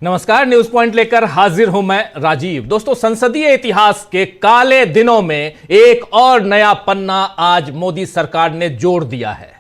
नमस्कार, news point लेकर हाजिर हूं मैं राजीव। दोस्तों, संसदीय इतिहास के काले दिनों में एक और नया पन्ना आज मोदी सरकार ने जोड़ दिया है।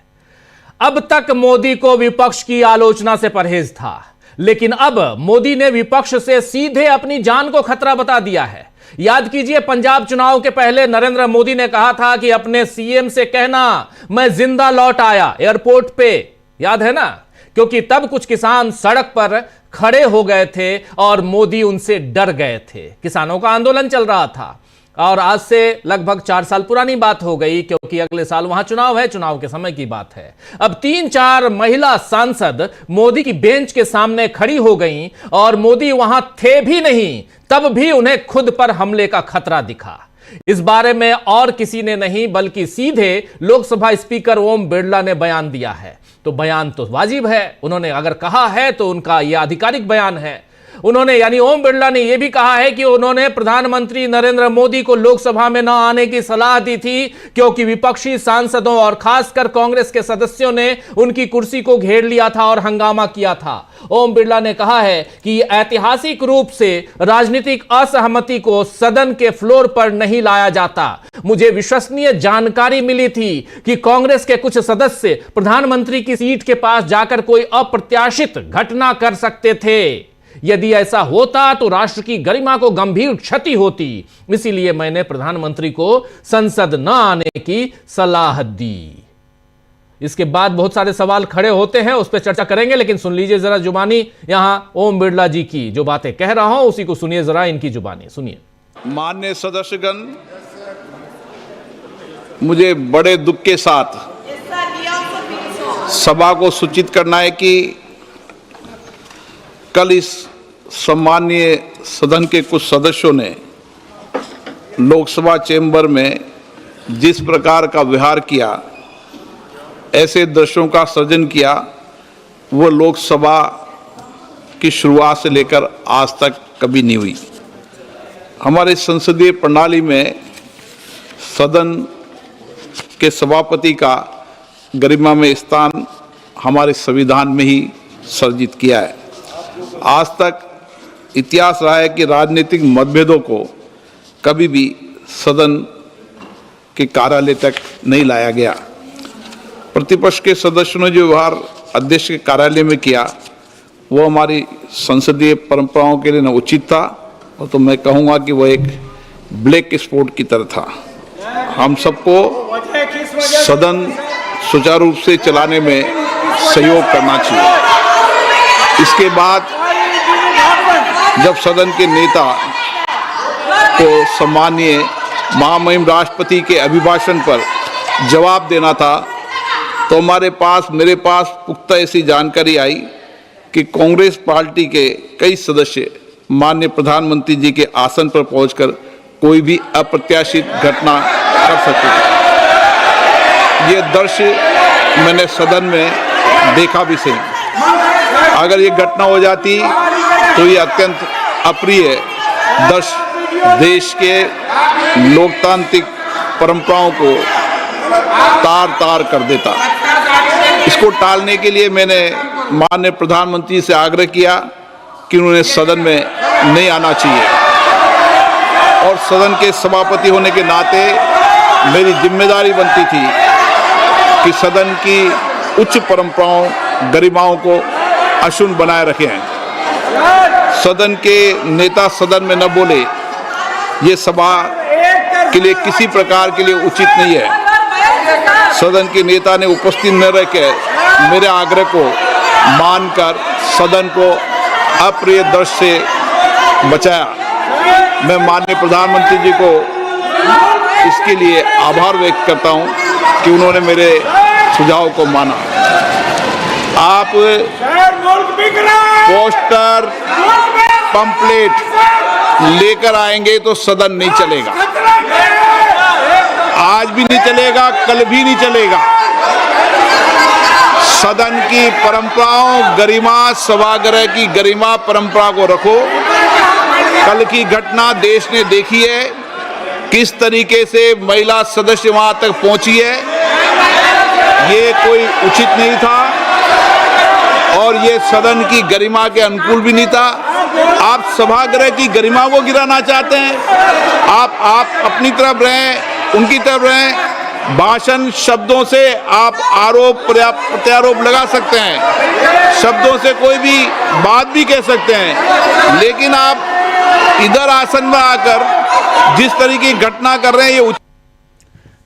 अब तक मोदी को विपक्ष की आलोचना से परहेज था, लेकिन अब मोदी ने विपक्ष से सीधे अपनी जान को खतरा बता दिया है। याद कीजिए, पंजाब चुनाव के पहले नरेंद्र मोदी ने कहा था कि अपने सीएम से कहना मैं जिंदा लौट आया एयरपोर्ट पे, याद है ना? क्योंकि तब कुछ किसान सड़क पर खड़े हो गए थे और मोदी उनसे डर गए थे। किसानों का आंदोलन चल रहा था और आज से लगभग 4 साल पुरानी बात हो गई, क्योंकि अगले साल वहां चुनाव है, चुनाव के समय की बात है। अब 3-4 महिला सांसद मोदी की बेंच के सामने खड़ी हो गईं और मोदी वहां थे भी नहीं, तब भी उन्हें खुद पर हमले का खतरा दिखा। इस बारे में और किसी ने नहीं बल्कि सीधे लोकसभा स्पीकर ओम बिरला ने बयान दिया है। तो बयान तो वाजिब है, उन्होंने अगर कहा है तो उनका यह आधिकारिक बयान है। उन्होंने यानी ओम बिरला ने यह भी कहा है कि उन्होंने प्रधानमंत्री नरेंद्र मोदी को लोकसभा में न आने की सलाह दी थी, क्योंकि विपक्षी सांसदों और खासकर कांग्रेस के सदस्यों ने उनकी कुर्सी को घेर लिया था और हंगामा किया था। ओम बिरला ने कहा है कि ऐतिहासिक रूप से राजनीतिक असहमति को सदन के फ्लोर पर नहीं लाया जाता। मुझे विश्वसनीय जानकारी मिली थी कि कांग्रेस के कुछ सदस्य प्रधानमंत्री की सीट के पास जाकर कोई अप्रत्याशित घटना कर सकते थे। यदि ऐसा होता तो राष्ट्र की गरिमा को गंभीर क्षति होती, इसीलिए मैंने प्रधानमंत्री को संसद न आने की सलाह दी। इसके बाद बहुत सारे सवाल खड़े होते हैं, उस पर चर्चा करेंगे, लेकिन सुन लीजिए जरा जुबानी यहां ओम बिरला जी की जो बातें कह रहा हूं उसी को सुनिए जरा, इनकी जुबानी सुनिए। माननीय सदस्यगण, मुझे बड़े दुख के साथ सभा को सूचित करना है कि कल इस सम्मानीय सदन के कुछ सदस्यों ने लोकसभा चेंबर में जिस प्रकार का व्यवहार किया, ऐसे दृश्यों का सृजन किया, वो लोकसभा की शुरुआत से लेकर आज तक कभी नहीं हुई। हमारे संसदीय प्रणाली में सदन के सभापति का गरिमा में स्थान हमारे संविधान में ही सर्जित किया है। आज तक इतिहास रहा है कि राजनीतिक मतभेदों को कभी भी सदन के कार्यालय तक नहीं लाया गया। प्रतिपक्ष के सदस्यों ने जो व्यवहार अध्यक्ष के कार्यालय में किया, वो हमारी संसदीय परंपराओं के लिए न उचित था, और तो मैं कहूँगा कि वह एक ब्लैक स्पॉट की तरह था। हम सबको सदन सुचारू रूप से चलाने में सहयोग करना चाहिए। इसके बाद जब सदन के नेता को सम्मानीय महामहिम राष्ट्रपति के अभिभाषण पर जवाब देना था, तो मेरे पास पुख्ता ऐसी जानकारी आई कि कांग्रेस पार्टी के कई सदस्य माननीय प्रधानमंत्री जी के आसन पर पहुंचकर कोई भी अप्रत्याशित घटना कर सकते थे। ये दृश्य मैंने सदन में देखा भी सही। अगर ये घटना हो जाती तो ये अत्यंत अप्रिय दृश्य देश के लोकतांत्रिक परंपराओं को तार-तार कर देता। इसको टालने के लिए मैंने माननीय प्रधानमंत्री से आग्रह किया कि उन्हें सदन में नहीं आना चाहिए, और सदन के सभापति होने के नाते मेरी जिम्मेदारी बनती थी कि सदन की उच्च परंपराओं, गरिमाओं को अक्षुण्ण बनाए रखें। सदन के नेता सदन में न बोले, ये सभा के लिए किसी प्रकार के लिए उचित नहीं है। सदन के नेता ने उपस्थित न रहकर मेरे आग्रह को मानकर सदन को अप्रिय दृश्य से बचाया। मैं माननीय प्रधानमंत्री जी को इसके लिए आभार व्यक्त करता हूं कि उन्होंने मेरे सुझाव को माना। आप पोस्टर, पंपलेट लेकर आएंगे तो सदन नहीं चलेगा। आज भी नहीं चलेगा, कल भी नहीं चलेगा। सदन की परंपराओं, गरिमा, सभागृह की गरिमा, परंपरा को रखो। कल की घटना देश ने देखी है, किस तरीके से महिला सदस्य वहां तक पहुंची है। ये कोई उचित नहीं था, और ये सदन की गरिमा के अनुकूल भी नहीं था। आप सभागृह की गरिमा को गिराना चाहते हैं। आप अपनी तरफ रहें, उनकी तरफ रहें। भाषण शब्दों से आप आरोप प्रत्यारोप लगा सकते हैं, शब्दों से कोई भी बात भी कह सकते हैं, लेकिन आप इधर आसन में आकर जिस तरीके की घटना कर रहे हैं ये।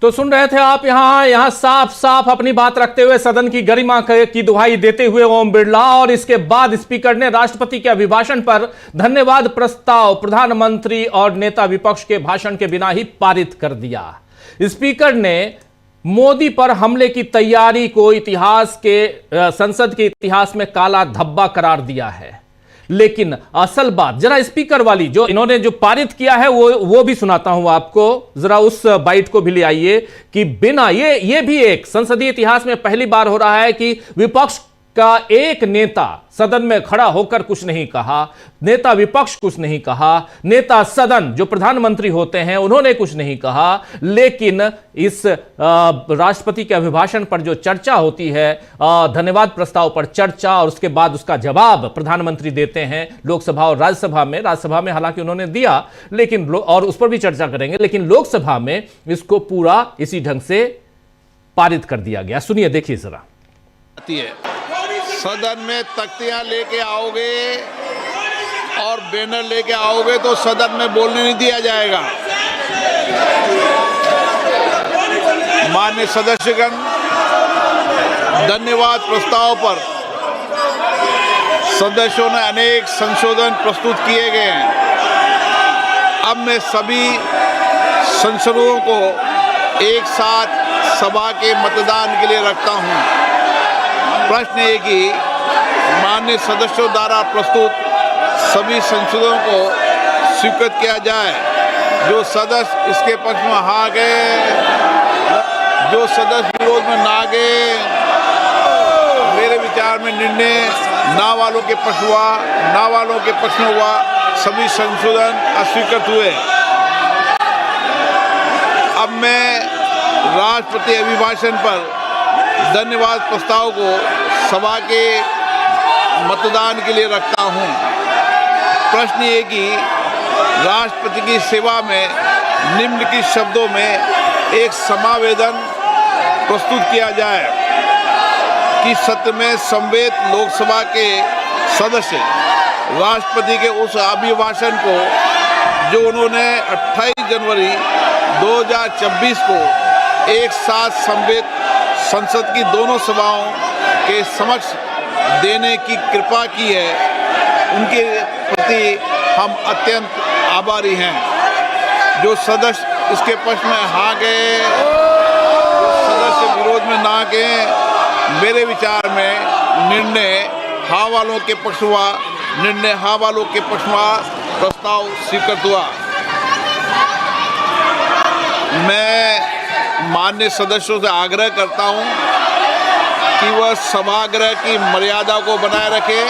तो सुन रहे थे आप यहां साफ साफ अपनी बात रखते हुए सदन की गरिमा की दुहाई देते हुए ओम बिरला, और इसके बाद स्पीकर ने राष्ट्रपति के अभिभाषण पर धन्यवाद प्रस्ताव प्रधानमंत्री और नेता विपक्ष के भाषण के बिना ही पारित कर दिया। स्पीकर ने मोदी पर हमले की तैयारी को संसद के इतिहास में काला धब्बा करार दिया है। लेकिन असल बात जरा स्पीकर वाली जो इन्होंने जो पारित किया है वो भी सुनाता हूं आपको, जरा उस बाइट को भी ले आइए कि बिना ये भी एक संसदीय इतिहास में पहली बार हो रहा है कि विपक्ष का एक नेता सदन में खड़ा होकर कुछ नहीं कहा, नेता विपक्ष कुछ नहीं कहा, नेता सदन जो प्रधानमंत्री होते हैं उन्होंने कुछ नहीं कहा, लेकिन इस राष्ट्रपति के अभिभाषण पर जो चर्चा होती है, धन्यवाद प्रस्ताव पर चर्चा और उसके बाद उसका जवाब प्रधानमंत्री देते हैं लोकसभा और राज्यसभा में हालांकि उन्होंने दिया, लेकिन और उस पर भी चर्चा करेंगे, लेकिन लोकसभा में इसको पूरा इसी ढंग से पारित कर दिया गया। सुनिए, देखिए जरा। सदन में तख्तियां लेके आओगे और बैनर लेके आओगे तो सदन में बोलने नहीं दिया जाएगा। माननीय सदस्यगण, धन्यवाद प्रस्ताव पर सदस्यों ने अनेक संशोधन प्रस्तुत किए गए हैं। अब मैं सभी संशोधनों को एक साथ सभा के मतदान के लिए रखता हूं। प्रश्न ये कि माननीय सदस्यों द्वारा प्रस्तुत सभी संशोधनों को स्वीकृत किया जाए। जो सदस्य इसके पक्ष में हाँ गए, जो सदस्य विरोध में ना गए, मेरे विचार में निर्णय ना वालों के पक्ष में हुआ, सभी संशोधन अस्वीकृत हुए। अब मैं राष्ट्रपति अभिभाषण पर धन्यवाद प्रस्ताव को सभा के मतदान के लिए रखता हूं। प्रश्न ये कि राष्ट्रपति की सेवा में निम्नलिखित शब्दों में एक समावेदन प्रस्तुत किया जाए कि सत्र में समवेत लोकसभा के सदस्य राष्ट्रपति के उस अभिभाषण को जो उन्होंने 28 जनवरी 2024 को एक साथ समवेत संसद की दोनों सभाओं के समक्ष देने की कृपा की है, उनके प्रति हम अत्यंत आभारी हैं। जो सदस्य इसके पक्ष में हाँ गए, जो सदस्य विरोध में ना गए, मेरे विचार में निर्णय हाँ वालों के पक्ष हुआ, प्रस्ताव स्वीकृत हुआ। मैं माननीय सदस्यों से आग्रह करता हूं कि वह सभागृह की मर्यादा को बनाए रखे,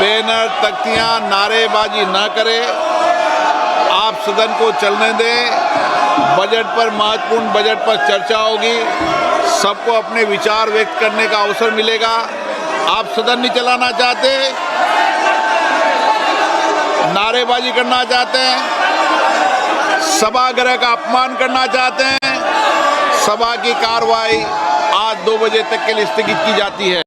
बैनर तख्तियां नारेबाजी न करे, आप सदन को चलने दें। बजट पर महत्वपूर्ण बजट पर चर्चा होगी, सबको अपने विचार व्यक्त करने का अवसर मिलेगा। आप सदन नहीं चलाना चाहते, नारेबाजी करना चाहते हैं, सभागृह का अपमान करना चाहते हैं, सभा की कार्रवाई आज 2 बजे तक के लिए स्थगित की जाती है।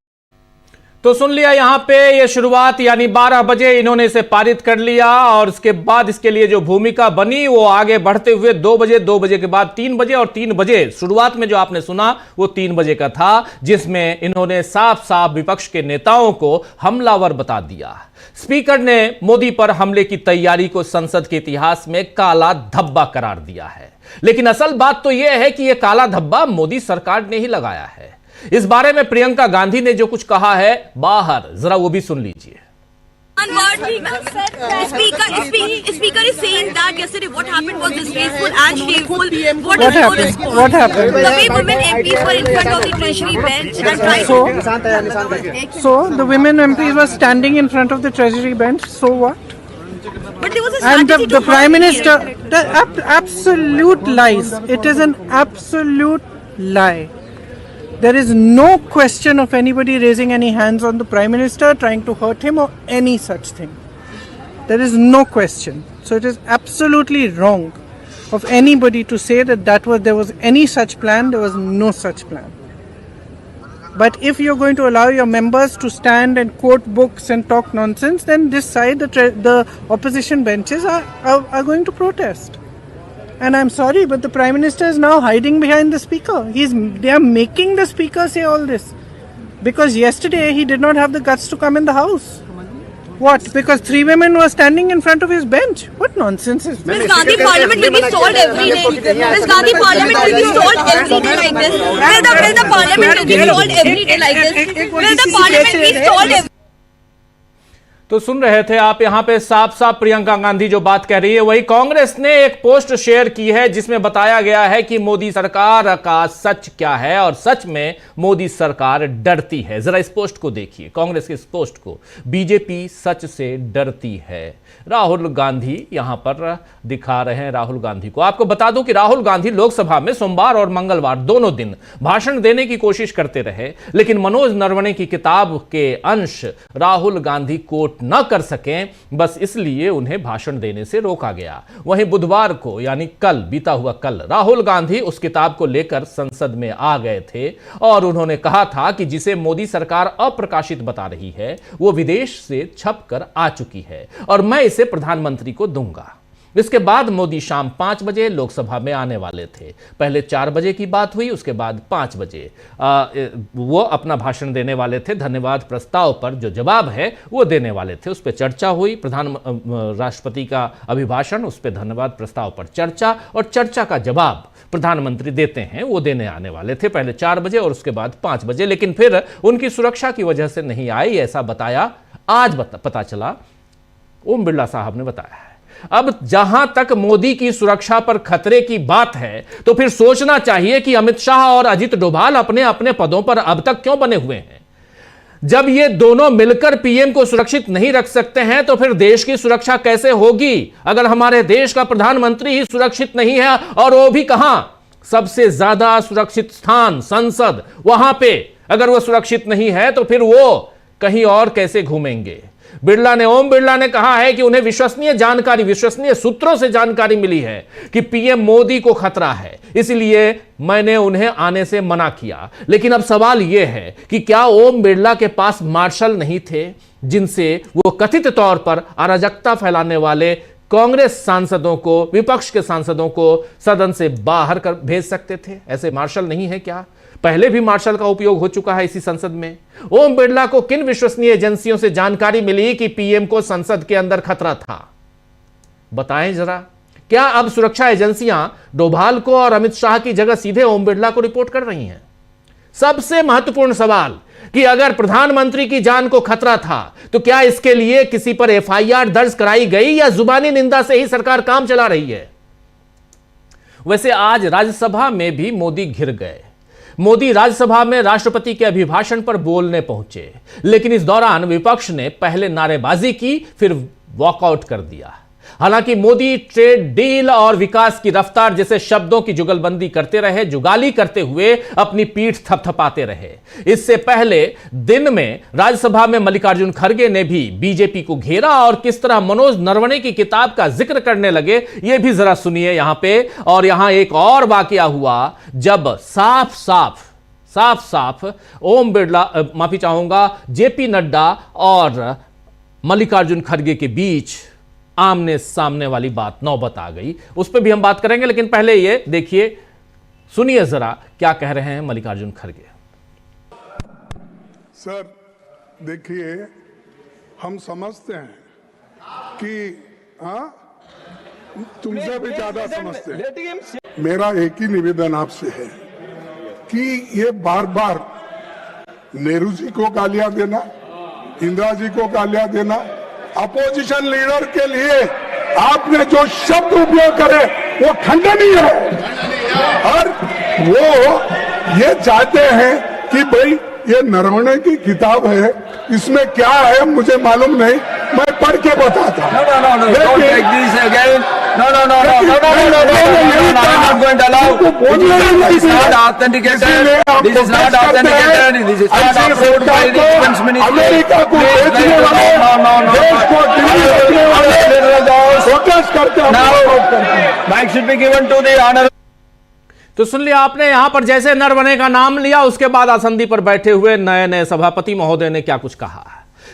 तो सुन लिया यहां पे ये शुरुआत, यानी 12 बजे इन्होंने इसे पारित कर लिया और उसके बाद इसके लिए जो भूमिका बनी वो आगे बढ़ते हुए 2 बजे के बाद 3 बजे, और 3 बजे शुरुआत में जो आपने सुना वो 3 बजे का था, जिसमें इन्होंने साफ साफ विपक्ष के नेताओं को हमलावर बता दिया। स्पीकर ने मोदी पर हमले की तैयारी को संसद के इतिहास में काला धब्बा करार दिया है। लेकिन असल बात तो यह है कि यह काला धब्बा मोदी सरकार ने ही लगाया है। इस बारे में प्रियंका गांधी ने जो कुछ कहा है बाहर, जरा वो भी सुन लीजिए। Speaker is saying that yesterday what happened was disgraceful and shameful. What happened? The way women MPs were in front of the Treasury bench and tried So the women MPs were standing in front of the Treasury bench. So what? But there was a And strategy the to Prime hide Minister, here. absolute lies. It is an absolute lie. There is no question of anybody raising any hands on the Prime Minister, trying to hurt him or any such thing. There is no question. So it is absolutely wrong of anybody to say that there was any such plan. There was no such plan. But if you're going to allow your members to stand and quote books and talk nonsense, then this side, the opposition benches are going to protest. And I'm sorry, but the Prime Minister is now hiding behind the Speaker. They are making the Speaker say all this. Because yesterday he did not have the guts to come in the House. What? Because 3 women were standing in front of his bench? What nonsense is this? Ms. Gandhi, Parliament will be stalled every day. Ms. Gandhi, Parliament will be stalled every day like this. Will the Parliament will be stalled every day like this? Will the Parliament be stalled every तो सुन रहे थे आप, यहां पे साफ साफ प्रियंका गांधी जो बात कह रही है, वही कांग्रेस ने एक पोस्ट शेयर की है जिसमें बताया गया है कि मोदी सरकार का सच क्या है और सच में मोदी सरकार डरती है। जरा इस पोस्ट को देखिए, कांग्रेस के इस पोस्ट को। बीजेपी सच से डरती है। राहुल गांधी यहां पर दिखा रहे हैं राहुल गांधी को। आपको बता दूं कि राहुल गांधी लोकसभा में सोमवार और मंगलवार दोनों दिन भाषण देने की कोशिश करते रहे, लेकिन मनोज नरवणे की किताब के अंश राहुल गांधी कोट न कर सकें, बस इसलिए उन्हें भाषण देने से रोका गया। वहीं बुधवार को, यानी कल, बीता हुआ कल, राहुल गांधी उस किताब को लेकर संसद में आ गए थे और उन्होंने कहा था कि जिसे मोदी सरकार अप्रकाशित बता रही है वो विदेश से छपकर आ चुकी है और मैं इसे प्रधानमंत्री को दूंगा। इसके बाद मोदी शाम 5 बजे लोकसभा में आने वाले थे। पहले 4 बजे की बात हुई, उसके बाद 5 बजे वो अपना भाषण देने वाले थे। धन्यवाद प्रस्ताव पर जो जवाब है वो देने वाले थे, उस पर चर्चा हुई। राष्ट्रपति का अभिभाषण, उस पर धन्यवाद प्रस्ताव पर चर्चा और चर्चा का जवाब प्रधानमंत्री देते हैं, वो देने आने वाले थे पहले 4 बजे और उसके बाद 5 बजे, लेकिन फिर उनकी सुरक्षा की वजह से नहीं आई, ऐसा बताया। आज पता चला, ओम बिरला साहब ने बताया है। अब जहां तक मोदी की सुरक्षा पर खतरे की बात है तो फिर सोचना चाहिए कि अमित शाह और अजित डोभाल अपने अपने पदों पर अब तक क्यों बने हुए हैं। जब ये दोनों मिलकर पीएम को सुरक्षित नहीं रख सकते हैं तो फिर देश की सुरक्षा कैसे होगी? अगर हमारे देश का प्रधानमंत्री ही सुरक्षित नहीं है, और वो भी कहां, सबसे ज्यादा सुरक्षित स्थान संसद, वहां पे अगर वो सुरक्षित नहीं है तो फिर वो कहीं और कैसे घूमेंगे? ओम बिरला ने कहा है कि उन्हें विश्वसनीय सूत्रों से जानकारी मिली है कि पीएम मोदी को खतरा है, इसलिए मैंने उन्हें आने से मना किया। लेकिन अब सवाल यह है कि क्या ओम बिरला के पास मार्शल नहीं थे जिनसे वो कथित तौर पर अराजकता फैलाने वाले कांग्रेस सांसदों को, विपक्ष के सांसदों को सदन से बाहर कर भेज सकते थे? ऐसे मार्शल नहीं है क्या? पहले भी मार्शल का उपयोग हो चुका है इसी संसद में। ओम बिरला को किन विश्वसनीय एजेंसियों से जानकारी मिली कि पीएम को संसद के अंदर खतरा था? बताएं जरा। क्या अब सुरक्षा एजेंसियां डोभाल को और अमित शाह की जगह सीधे ओम बिरला को रिपोर्ट कर रही हैं? सबसे महत्वपूर्ण सवाल कि अगर प्रधानमंत्री की जान को खतरा था तो क्या इसके लिए किसी पर एफआईआर दर्ज कराई गई या जुबानी निंदा से ही सरकार काम चला रही है? वैसे आज राज्यसभा में भी मोदी घिर गए। मोदी राज्यसभा में राष्ट्रपति के अभिभाषण पर बोलने पहुंचे, लेकिन इस दौरान विपक्ष ने पहले नारेबाजी की, फिर वॉकआउट कर दिया। हालांकि मोदी ट्रेड डील और विकास की रफ्तार जैसे शब्दों की जुगलबंदी करते रहे, जुगाली करते हुए अपनी पीठ थपथपाते रहे। इससे पहले दिन में राज्यसभा में मल्लिकार्जुन खड़गे ने भी बीजेपी को घेरा और किस तरह मनोज नरवणे की किताब का जिक्र करने लगे, यह भी जरा सुनिए यहां पे। और यहां एक और वाकया हुआ जब साफ साफ ओम बिरला, माफी चाहूंगा, जेपी नड्डा और मल्लिकार्जुन खड़गे के बीच आमने सामने वाली बात नौबत आ गई। उस पर भी हम बात करेंगे, लेकिन पहले ये देखिए, सुनिए जरा क्या कह रहे हैं मल्लिकार्जुन खड़गे। सर देखिए, हम समझते हैं कि तुमसे भी ज्यादा समझते हैं। मेरा एक ही निवेदन आपसे है कि ये बार बार नेहरू जी को गालियां देना, इंदिरा जी को गालियां देना, अपोजिशन लीडर के लिए आपने जो शब्द उपयोग करे वो खंडनीय है। और वो ये चाहते हैं कि भाई ये नरवणे की किताब है, इसमें क्या है मुझे मालूम नहीं, मैं पढ़ के बताता हूं। I'm not going to allow. This is not authenticated. This is not authenticated. This is not approved by the Defense Ministry. America को बेचने वाले देश को प्रोटेस्ट करते हैं। Mic should be given to the honor. तो सुन लिया आपने, यहां पर जैसे नरवणे का नाम लिया, उसके बाद आसंदी पर बैठे हुए नए नए सभापति महोदय ने क्या कुछ कहा।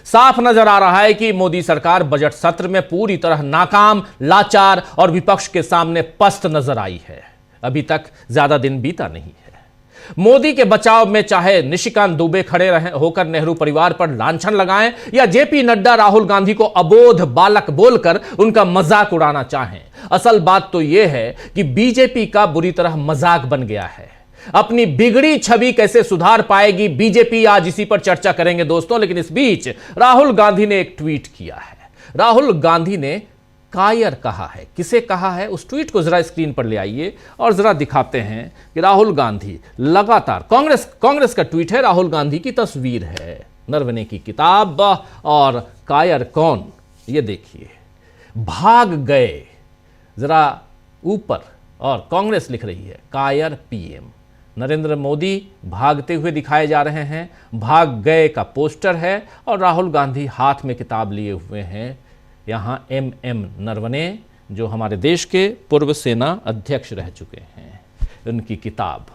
साफ नजर आ रहा है कि मोदी सरकार बजट सत्र में पूरी तरह नाकाम, लाचार और विपक्ष के सामने पस्त नजर आई है। अभी तक ज्यादा दिन बीता नहीं है। मोदी के बचाव में चाहे निशिकांत दुबे खड़े होकर नेहरू परिवार पर लांछन लगाएं या जेपी नड्डा राहुल गांधी को अबोध बालक बोलकर उनका मजाक उड़ाना चाहें, असल बात तो यह है कि बीजेपी का बुरी तरह मजाक बन गया है। अपनी बिगड़ी छवि कैसे सुधार पाएगी बीजेपी, आज इसी पर चर्चा करेंगे दोस्तों। लेकिन इस बीच राहुल गांधी ने एक ट्वीट किया है। राहुल गांधी ने कायर कहा है। किसे कहा है, उस ट्वीट को जरा स्क्रीन पर ले आइए और जरा दिखाते हैं कि राहुल गांधी लगातार, कांग्रेस का ट्वीट है, राहुल गांधी की तस्वीर है, नरवणे की किताब और कायर कौन, ये देखिए, भाग गए जरा ऊपर, और कांग्रेस लिख रही है कायर पीएम। नरेंद्र मोदी भागते हुए दिखाए जा रहे हैं, भाग गए का पोस्टर है और राहुल गांधी हाथ में किताब लिए हुए हैं। यहाँ एम नरवणे, जो हमारे देश के पूर्व सेना अध्यक्ष रह चुके हैं, उनकी किताब।